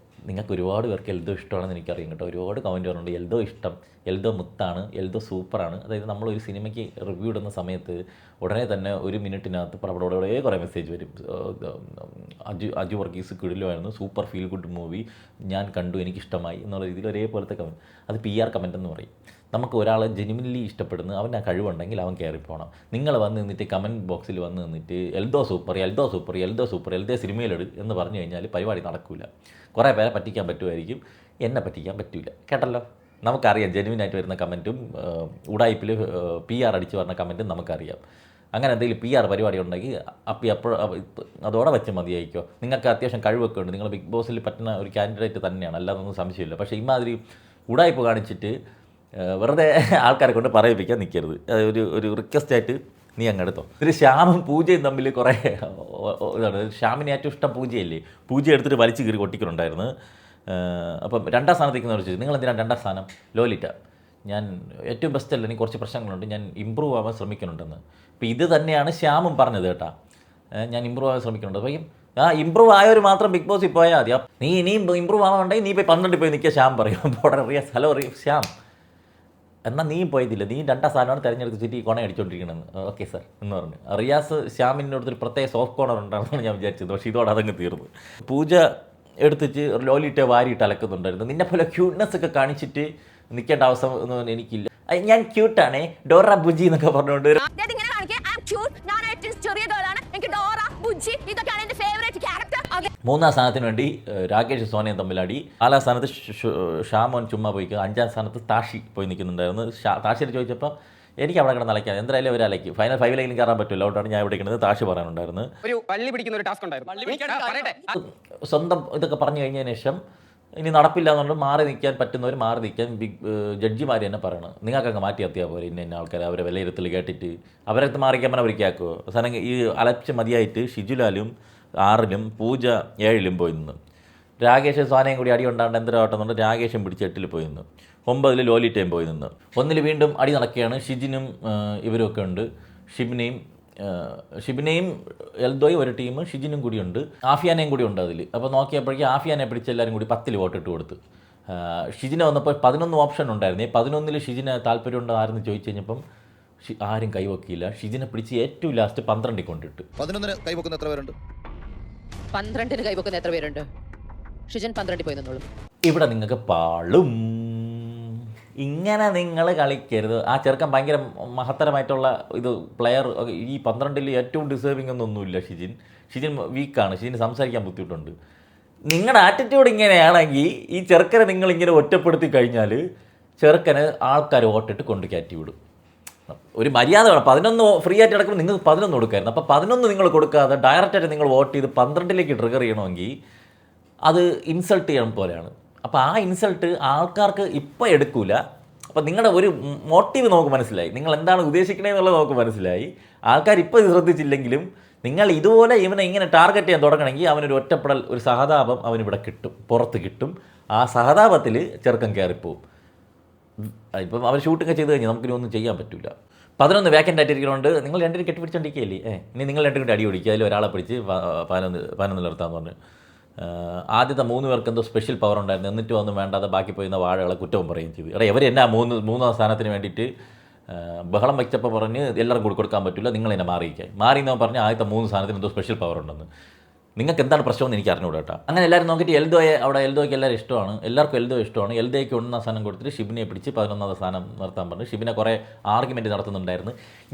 നിങ്ങൾക്ക് ഒരുപാട് പേർക്ക് എൽദോ ഇഷ്ടമാണെന്ന് എനിക്കറിയാം കേട്ടോ. ഒരുപാട് കമൻറ്റ് പറഞ്ഞിട്ടുണ്ട് എൽദോ ഇഷ്ടം, എൽദോ മുത്താണ്, എൽദോ സൂപ്പറാണ്. അതായത് നമ്മളൊരു സിനിമയ്ക്ക് റിവ്യൂ ഇടുന്ന സമയത്ത് ഉടനെ തന്നെ 1 മിനിറ്റിനകത്ത് അവിടെ കുറേ മെസ്സേജ് വരും. അജു വർഗീസ് കിടിലുമായിരുന്നു, സൂപ്പർ ഫീൽ ഗുഡ് മൂവി, ഞാൻ കണ്ടു, എനിക്കിഷ്ടമായി എന്നുള്ള രീതിയിൽ ഒരേപോലത്തെ കമൻറ്റ്. അത് PR കമൻറ്റ് എന്ന് പറയും. നമുക്ക് ഒരാളെ ജെനുവിൻലി ഇഷ്ടപ്പെടുന്ന അവൻ ആ കഴിവുണ്ടെങ്കിൽ അവൻ കയറിപ്പോണം. നിങ്ങൾ വന്ന് നിന്നിട്ട് കമൻറ്റ് ബോക്സിൽ വന്ന് നിന്നിട്ട് എൽദോ സൂപ്പർ എൽദോ സിനിമയിലെടു എന്ന് പറഞ്ഞു കഴിഞ്ഞാൽ പരിപാടി നടക്കില്ല. കുറേ പേരെ പറ്റിക്കാൻ പറ്റുമായിരിക്കും, എന്നെ പറ്റിക്കാൻ പറ്റില്ല. കേട്ടല്ലോ, നമുക്കറിയാം ജെനുവിനായിട്ട് വരുന്ന കമൻറ്റും ഉടായ്പിൽ PR അടിച്ച് പറഞ്ഞ കമൻറ്റും നമുക്കറിയാം. അങ്ങനെ എന്തെങ്കിലും PR പരിപാടി ഉണ്ടെങ്കിൽ അതോടെ വെച്ച് മതിയായിക്കോ. നിങ്ങൾക്ക് അത്യാവശ്യം കഴിവൊക്കെ ഉണ്ട്, നിങ്ങൾ ബിഗ് ബോസിൽ പറ്റുന്ന ഒരു കാൻഡിഡേറ്റ് തന്നെയാണ്, അല്ലാതൊന്നും സംശയമില്ല. പക്ഷേ ഇമാതിരി ഉടായ്പ് കാണിച്ചിട്ട് വെറുതെ ആൾക്കാരെ കൊണ്ട് പറയിപ്പിക്കാൻ നിൽക്കരുത്. ഒരു റിക്വസ്റ്റായിട്ട് നീ അങ്ങെടുത്തോ. ഇതിൽ ശ്യാമും പൂജയും തമ്മിൽ കുറേ ഇതാണ്. ശ്യാമിന് ഏറ്റവും ഇഷ്ടം പൂജയല്ലേ, പൂജ എടുത്തിട്ട് വലിച്ചു കീറി കൊട്ടിക്കുന്നുണ്ടായിരുന്നു. അപ്പം 2ാം സ്ഥാനത്തേക്ക് ചോദിച്ചു, നിങ്ങൾ എന്തിനാണ് 2ാം സ്ഥാനം? ലോലിറ്റ, ഞാൻ ഏറ്റവും ബെസ്റ്റ് അല്ല, എനിക്ക് കുറച്ച് പ്രശ്നങ്ങളുണ്ട്, ഞാൻ ഇമ്പ്രൂവ് ആവാൻ ശ്രമിക്കുന്നുണ്ടെന്ന്. അപ്പോൾ ഇത് തന്നെയാണ് ശ്യാമും പറഞ്ഞത് കേട്ടാ, ഞാൻ ഇമ്പ്രൂവ് ആവാൻ ശ്രമിക്കുന്നുണ്ട്. അപ്പം ഇമ്പ്രൂവ് ആയവർ മാത്രം ബിഗ് ബോസിൽ പോയാൽ മതി. നീ ഇനിയും ഇമ്പ്രൂവ് ആവാനുണ്ടെങ്കിൽ നീ പോയി 12 പോയി നിൽക്കുക ശ്യാം പറയും. ഹലോ ശ്യാം, എന്നാൽ നീ പോയതില്ല, നീ രണ്ടാം സ്ഥാനമാണ് തിരഞ്ഞെടുത്തിട്ട് ഈ കൊണ അടിച്ചുകൊണ്ടിരിക്കണമെന്ന്. ഓക്കെ സാർ എന്ന് പറഞ്ഞു. റിയാസ് ശ്യാമിൻ്റെ അടുത്തൊരു പ്രത്യേക സോഫ്റ്റ് കോർണർ ഉണ്ടാണെന്നാണ് ഞാൻ വിചാരിച്ചത്. പക്ഷേ ഇതോടെ അതങ്ങ് തീർന്നു. പൂജ എടുത്തിട്ട് ലോലിട്ട് വാരിയിട്ട് അലക്കുന്നുണ്ടായിരുന്നു. നിന്നെ പോലെ ക്യൂട്ട്നെസ് ഒക്കെ കാണിച്ചിട്ട് നിൽക്കേണ്ട അവസ്ഥ ഒന്നും എനിക്കില്ല. ഞാൻ ക്യൂട്ടാണേ, ഡോറ ബുജി എന്നൊക്കെ പറഞ്ഞുകൊണ്ട് മൂന്നാം സ്ഥാനത്തിന് വേണ്ടി രാകേഷ് സോനയും തമ്മിലടി. 4ാം സ്ഥാനത്ത് ഷാമോൻ ചുമ്മാ പോയിക്കുക. 5ാം സ്ഥാനത്ത് താഷി പോയി നിൽക്കുന്നുണ്ടായിരുന്നു. താഷിയിൽ ചോദിച്ചപ്പോൾ എനിക്ക് അവിടെ കിടന്ന് അലക്കാം, എന്തായാലും അവർ അലയ്ക്കും, ഫൈനൽ 5ലെങ്കിലും കയറാൻ പറ്റില്ല, അതുകൊണ്ടാണ് ഞാൻ ഇവിടെ ഇരിക്കുന്നത്. താഷി പറയാനുണ്ടായിരുന്നു. ഒരു പള്ളി പിടിക്കുന്ന ഒരു ടാസ്ക് ഉണ്ടായിരുന്നു. സ്വന്തം ഇതൊക്കെ പറഞ്ഞു കഴിഞ്ഞതിന് ശേഷം ഇനി നടപ്പില്ല എന്നുകൊണ്ട് മാറി നിൽക്കാൻ പറ്റുന്നവർ മാറി നിൽക്കാൻ ജഡ്ജിമാർ തന്നെ പറയണം. നിങ്ങൾക്കങ്ങ് മാറ്റി എത്തിയാൽ പോലെ ഇന്ന ആൾക്കാർ അവരെ വിലയിരുത്തൽ കേട്ടിട്ട് അവരെ മാറിക്കാൻ പറഞ്ഞാൽ ഒരിക്കലാക്കുമോ? അവസാനം ഈ അലച്ച് മതിയായിട്ട് ഷിജുലാലും 6ലും പൂജ 7ലും പോയി നിന്ന്. രാകേഷ് സോനയും കൂടി അടി ഉണ്ടാണ്ട് എന്തരാവട്ടെന്നുണ്ട് രാകേഷും പിടിച്ച് 8ൽ പോയി നിന്ന്. 9ൽ ലോലിറ്റയും പോയി നിന്ന്. 1ൽ വീണ്ടും അടി നടക്കുകയാണ്. ഷിജിനും ഇവരൊക്കെ ഉണ്ട്. ഷിബിനെയും എൽദോയും ഒരു ടീം, ഷിജിനും കൂടിയുണ്ട്, ആഫിയാനയും കൂടി ഉണ്ട് അതിൽ. അപ്പോൾ നോക്കിയപ്പോഴേക്കും ആഫിയാനെ പിടിച്ച് എല്ലാവരും കൂടി 10ൽ വോട്ടിട്ട് കൊടുത്ത്. ഷിജിനെ വന്നപ്പോൾ 11 ഓപ്ഷൻ ഉണ്ടായിരുന്നു. 11ൽ ഷിജിന് താല്പര്യമുണ്ടോ ആരെന്ന് ചോദിച്ചു കഴിഞ്ഞപ്പം ആരും കൈവക്കിയില്ല. ഷിജിനെ പിടിച്ച് ഏറ്റവും ലാസ്റ്റ് 12ൽ കൊണ്ടിട്ട്. 11ന് കൈവക്കുന്ന എത്ര പേരുണ്ട്? 12ന് കൈവക്കുന്ന എത്ര പേരുണ്ട്? ഷിജൻ 12ൽ പോയി നിന്നോളൂ. ഇവിടെ നിങ്ങൾക്ക് പാളും. ഇങ്ങനെ നിങ്ങൾ കളിക്കരുത്. ആ ചെറുക്കൻ ഭയങ്കര മഹത്തരമായിട്ടുള്ള ഇത് പ്ലെയർ. ഈ 12ൽ ഏറ്റവും ഡിസേർവിംഗ് ഒന്നുമില്ല ഷിജിൻ വീക്കാണ്. ഷിജിന് സംസാരിക്കാൻ ബുദ്ധിമുട്ടുണ്ട്. നിങ്ങളുടെ ആറ്റിറ്റ്യൂഡ് ഇങ്ങനെയാണെങ്കിൽ ഈ ചെറുക്കനെ നിങ്ങളിങ്ങനെ ഒറ്റപ്പെടുത്തി കഴിഞ്ഞാൽ ചെറുക്കന് ആൾക്കാർ വോട്ടിട്ട് കൊണ്ട് കയറ്റി വിടും. ഒരു മര്യാദ വേണം. 11 ഫ്രീ ആയിട്ട് കിടക്കുമ്പോൾ നിങ്ങൾക്ക് 11 കൊടുക്കായിരുന്നു. അപ്പോൾ 11 നിങ്ങൾ കൊടുക്കാതെ ഡയറക്റ്റായിട്ട് നിങ്ങൾ വോട്ട് ചെയ്ത് 12ലേക്ക് ട്രിഗർ ചെയ്യണമെങ്കിൽ അത് ഇൻസൾട്ട് ചെയ്യണം പോലെയാണ്. അപ്പോൾ ആ ഇൻസൾട്ട് ആൾക്കാർക്ക് ഇപ്പോൾ എടുക്കൂല. അപ്പോൾ നിങ്ങളുടെ ഒരു മോട്ടീവ് നമുക്ക് മനസ്സിലായി, നിങ്ങൾ എന്താണ് ഉദ്ദേശിക്കണേന്നുള്ളത് നമുക്ക് മനസ്സിലായി. ആൾക്കാർ ഇപ്പോൾ ഇത് ശ്രദ്ധിച്ചില്ലെങ്കിലും നിങ്ങൾ ഇതുപോലെ ഇവനെ ഇങ്ങനെ ടാർഗറ്റ് ചെയ്യാൻ തുടങ്ങണമെങ്കിൽ അവനൊരു ഒറ്റപ്പെടൽ, ഒരു സഹതാപം അവനിവിടെ കിട്ടും, പുറത്ത് കിട്ടും. ആ സഹതാപത്തിൽ ചെറുക്കം കയറിപ്പോവും. ഇപ്പം അവർ ഷൂട്ടിങ്ങൊക്കെ ചെയ്ത് കഴിഞ്ഞാൽ നമുക്കിനി ഒന്നും ചെയ്യാൻ പറ്റില്ല. 11 വേക്കൻ്റ് ആയിട്ടിരിക്കുന്നതുകൊണ്ട് നിങ്ങൾ രണ്ടുപേരും കെട്ടിപ്പിടിച്ചോണ്ടിരിക്കുകയല്ലേ. ഇനി നിങ്ങൾ രണ്ടും കൂടി അടി പിടിക്കുക, അതിൽ ഒരാളെ പിടിച്ച് 11 നിർത്താമെന്ന് പറഞ്ഞു. ആദ്യത്തെ 3 പേർക്ക് എന്തോ സ്പെഷ്യൽ പവർ ഉണ്ടായിരുന്നു. എന്നിട്ടും ഒന്നും വേണ്ടാതെ ബാക്കി പോയിരുന്ന വാഴകളെ കുറ്റവും പറയുകയും ചെയ്തു. എടാ ഇവർ എന്നാ മൂന്നാം സ്ഥാനത്തിന് വേണ്ടിയിട്ട് ബഹളം വെച്ചപ്പോൾ പറഞ്ഞ് എല്ലാവരും കൂടി കൊടുക്കാൻ പറ്റില്ല, നിങ്ങൾ എന്നെ മാറി എന്നോ പറഞ്ഞ് ആദ്യത്തെ 3 സ്ഥാനത്തിന് എന്തോ സ്പെഷ്യൽ പവർ ഉണ്ടെന്ന്. നിങ്ങൾക്ക് എന്താണ് പ്രശ്നമെന്ന് എനിക്ക് അറിഞ്ഞുകൂടാ കേട്ടോ. അങ്ങനെ എല്ലാവരും നോക്കിയിട്ട് എൽദോയ്ക്ക് എല്ലാവരും ഇഷ്ടമാണ്, എല്ലാവർക്കും എൽദോ ഇഷ്ടമാണ്. എൽദോയ്ക്ക് 1ാം സ്ഥാനം കൊടുത്തിട്ട് ഷിബിനെ പിടിച്ച് 11ാം സ്ഥാനം നിർത്താൻ പറഞ്ഞു. ഷിബിനെ കുറേ ആർഗ്യുമെൻറ്റ് നടത്തുന്നുണ്ടായിരുന്നു.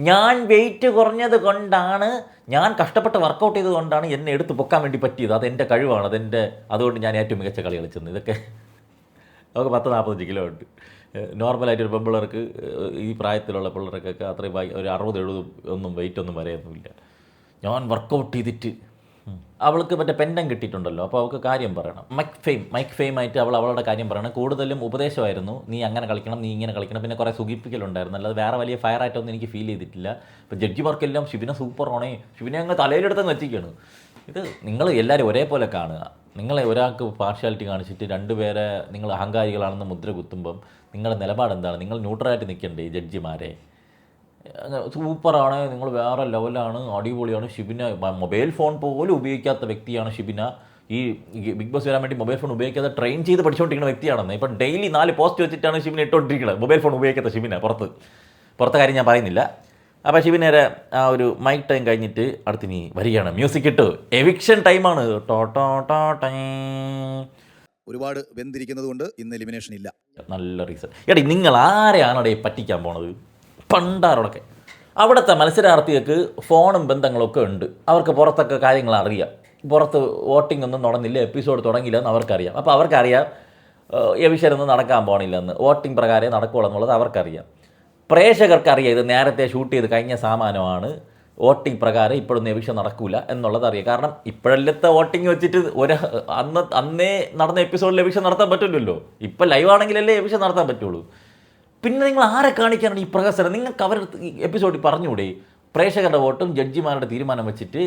ഞാൻ വെയിറ്റ് കുറഞ്ഞത് കൊണ്ടാണ്, ഞാൻ കഷ്ടപ്പെട്ട് വർക്കൗട്ട് ചെയ്തത് കൊണ്ടാണ് എന്നെ എടുത്ത് പൊക്കാൻ വേണ്ടി പറ്റിയത്, അതെൻ്റെ കഴിവാണ്, അതുകൊണ്ട് ഞാൻ ഏറ്റവും മികച്ച കളി കളിച്ചത്. ഇതൊക്കെ നമുക്ക് 10-40 കിലോ ഉണ്ട്. നോർമലായിട്ടൊരു പെൺപിള്ളേർക്ക്, ഈ പ്രായത്തിലുള്ള പിള്ളേർക്കൊക്കെ അത്രയും ഒരു 60-70 ഒന്നും വെയിറ്റ് ഒന്നും വരെയൊന്നുമില്ല. ഞാൻ വർക്കൗട്ട് ചെയ്തിട്ട് അവൾക്ക് മറ്റേ പെൻഡം കിട്ടിയിട്ടുണ്ടല്ലോ, അപ്പോൾ അവൾക്ക് കാര്യം പറയണം. മൈക്ക് ഫെയിം ആയിട്ട് അവളുടെ കാര്യം പറയണം. കൂടുതലും ഉപദേശമായിരുന്നു, നീ അങ്ങനെ കളിക്കണം, നീ ഇങ്ങനെ കളിക്കണം. പിന്നെ കുറേ സുഖിപ്പിക്കലുണ്ടായിരുന്നു, അല്ലാതെ വേറെ വലിയ ഫയർ ആയിട്ടൊന്നും എനിക്ക് ഫീൽ ചെയ്തിട്ടില്ല. ഇപ്പോൾ ജഡ്ജിമാർക്കെല്ലാം ഷിബിനെ സൂപ്പറാണേ, ഷിബിനെ അങ്ങ് തലയിലെടുത്തങ്ങ് വെച്ചിരിക്കുകയാണ്. ഇത് നിങ്ങൾ എല്ലാവരും ഒരേപോലെ കാണുക. നിങ്ങളെ ഒരാൾക്ക് പാർഷ്യാലിറ്റി കാണിച്ചിട്ട് 2 പേരെ നിങ്ങൾ അഹങ്കാരികളാണെന്ന് മുദ്ര കുത്തുമ്പം നിങ്ങളുടെ നിലപാട് എന്താണ്? നിങ്ങൾ ന്യൂട്രലായിട്ട് നിൽക്കണ്ടേ ഈ ജഡ്ജിമാരെ? സൂപ്പറാണ്, നിങ്ങൾ വേറെ ലെവലാണ്, അടിപൊളിയാണ്. ഷിബിന മൊബൈൽ ഫോൺ പോലും ഉപയോഗിക്കാത്ത വ്യക്തിയാണ് ഷിബിന. ഈ ബിഗ് ബോസ് വരാൻ വേണ്ടി മൊബൈൽ ഫോൺ ഉപയോഗിക്കാതെ ട്രെയിൻ ചെയ്ത് പഠിച്ചുകൊണ്ടിരിക്കുന്ന വ്യക്തിയാണെന്ന്. ഇപ്പം ഡെയിലി 4 പോസ്റ്റ് വെച്ചിട്ടാണ് ഷിബിന ഇട്ടുകൊണ്ടിരിക്കുന്നത്. മൊബൈൽ ഫോൺ ഉപയോഗിക്കാത്ത ഷിബിന പുറത്തെ കാര്യം ഞാൻ പറയുന്നില്ല. അപ്പോൾ ഷിബിനേരെ ആ ഒരു മൈക്ക് ടൈം കഴിഞ്ഞിട്ട് അടുത്തിനി വരികയാണ്, മ്യൂസിക് ഇട്ട് എവിക്ഷൻ ടൈമാണ്. ഒരുപാട് വെന്തിരിക്കുന്നത് കൊണ്ട് ഇന്ന് എലിമിനേഷൻ ഇല്ല. നല്ല റീസൺ. എടീ നിങ്ങൾ ആരെയാണോ പറ്റിക്കാൻ പോണത്? പണ്ടാരോടൊക്കെ അവിടുത്തെ മത്സരാർത്ഥികൾക്ക് ഫോണും ബന്ധങ്ങളൊക്കെ ഉണ്ട്. അവർക്ക് പുറത്തൊക്കെ കാര്യങ്ങൾ അറിയാം. പുറത്ത് വോട്ടിംഗ് ഒന്നും നടന്നില്ല, എപ്പിസോഡ് തുടങ്ങിയില്ല എന്ന് അവർക്കറിയാം. അപ്പോൾ അവർക്കറിയാം എവിഷനൊന്നും നടക്കാൻ പോകണില്ലെന്ന്, വോട്ടിംഗ് പ്രകാരം നടക്കുള്ളൂ എന്നുള്ളത് അവർക്കറിയാം. പ്രേക്ഷകർക്കറിയാം ഇത് നേരത്തെ ഷൂട്ട് ചെയ്ത് കഴിഞ്ഞ സാമാനമാണ്, വോട്ടിംഗ് പ്രകാരം ഇപ്പോഴൊന്നും എവിഷൻ നടക്കില്ല എന്നുള്ളത് അറിയാം. കാരണം ഇപ്പോഴത്തെ വോട്ടിംഗ് വെച്ചിട്ട് അന്നേ നടന്ന എപ്പിസോഡിൽ എവിഷൻ നടത്താൻ പറ്റില്ലല്ലോ. ഇപ്പം ലൈവ് ആണെങ്കിലല്ലേ എവിഷൻ നടത്താൻ പറ്റുള്ളൂ. പിന്നെ നിങ്ങൾ ആരെ കാണിക്കാനാണ് ഈ പ്രഹസനം? നിങ്ങൾക്ക് അവർ എപ്പിസോഡിൽ പറഞ്ഞുകൂടെ? പ്രേക്ഷകരുടെ വോട്ടും ജഡ്ജിമാരുടെ തീരുമാനം വെച്ചിട്ട്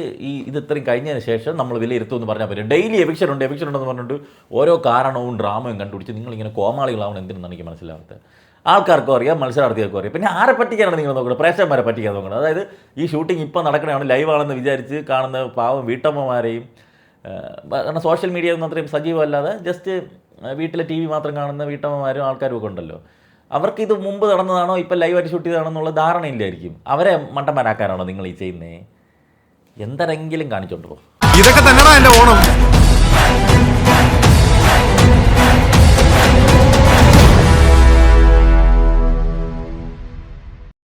ഇത് ഇത്രയും കഴിഞ്ഞതിന് ശേഷം നമ്മൾ വിലയിരുത്തുമെന്ന് പറഞ്ഞാൽ പറ്റും. ഡെയിലി എവിക്ഷൻ ഉണ്ടെന്ന് പറഞ്ഞിട്ട് ഓരോ കാരണവും ഡ്രാമയും കണ്ടുപിടിച്ച് നിങ്ങളിങ്ങനെ കോമാളികളാവണം എന്തിനെന്നാണ് എനിക്ക് മനസ്സിലാവാത്തത്. ആൾക്കാർക്കും അറിയാം, മത്സരാർത്ഥികൾക്കും അറിയാം. പിന്നെ ആരെ പറ്റിക്കാനാണ് നിങ്ങൾ നോക്കുന്നത്? പ്രേക്ഷകന്മാരെ പറ്റിക്കാൻ നോക്കണം. അതായത് ഈ ഷൂട്ടിംഗ് ഇപ്പോൾ നടക്കണതാണ്, ലൈവാണെന്ന് വിചാരിച്ച് കാണുന്ന പാവം വീട്ടമ്മമാരെയും, കാരണം സോഷ്യൽ മീഡിയ ഒന്നും അത്രയും സജീവമല്ലാതെ ജസ്റ്റ് വീട്ടിലെ TV മാത്രം കാണുന്ന വീട്ടമ്മമാരും ആൾക്കാരും ഒക്കെ ഉണ്ടല്ലോ. അവർക്ക് ഇത് മുമ്പ് നടന്നതാണോ ഇപ്പം ലൈവായിട്ട് ഷൂട്ട് ചെയ്തതാണോ എന്നുള്ള ധാരണയില്ലായിരിക്കും. അവരെ മണ്ടന്മാരാക്കാനാണോ നിങ്ങൾ ഈ ചെയ്യുന്നത്? എന്തെങ്കിലും കാണിച്ചോണ്ടോ? ഇതൊക്കെ തന്നെയാണ് എന്റെ ഓണം.